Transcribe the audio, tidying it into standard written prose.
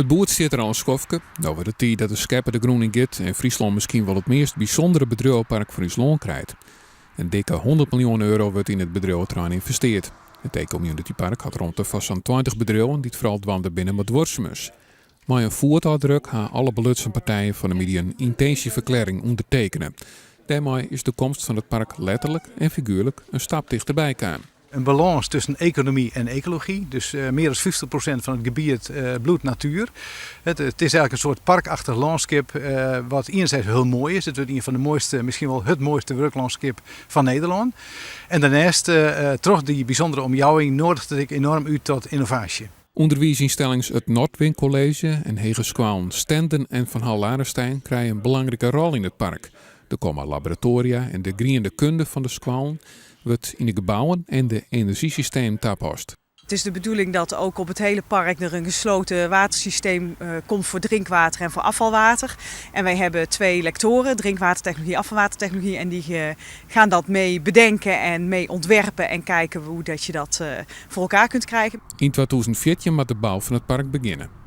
Het boert zit er al een schofke. Nou wordt het tijd dat de schepper de groening git en Friesland misschien wel het meest bijzondere bedrijvenpark van Friesland krijgt. Een dikke 100 miljoen euro wordt in het bedrijventerrein investeerd. Het E-Community Park had rond de vast zo'n 20 bedrijven die het vooral dwanden binnen met worstmers. Maar een voertuigdruk gaan alle belutsen partijen van de media een intentieverklaring ondertekenen. Daarmee is de komst van het park letterlijk en figuurlijk een stap dichterbij komen. Een balans tussen economie en ecologie. Dus meer dan 50% van het gebied bloedt natuur. Het is eigenlijk een soort parkachtig landschap wat enerzijds heel mooi is. Het wordt een van de mooiste, misschien wel het mooiste werklandschap van Nederland. En daarnaast, toch die bijzondere omjouwing, nodigt ik enorm uit tot innovatie. Onderwijsinstellings het Noordwind College en Hegeskwalen Stenden en Van Hal Larenstein krijgen een belangrijke rol in het park. Er komen laboratoria en de griende kunde van de skwalen wordt in de gebouwen en de energiesysteem toepast. Het is de bedoeling dat ook op het hele park er een gesloten watersysteem komt voor drinkwater en voor afvalwater. En wij hebben 2 lectoren, drinkwatertechnologie, afvalwatertechnologie. En die gaan dat mee bedenken en mee ontwerpen en kijken hoe dat je dat voor elkaar kunt krijgen. In 2014 moet de bouw van het park beginnen.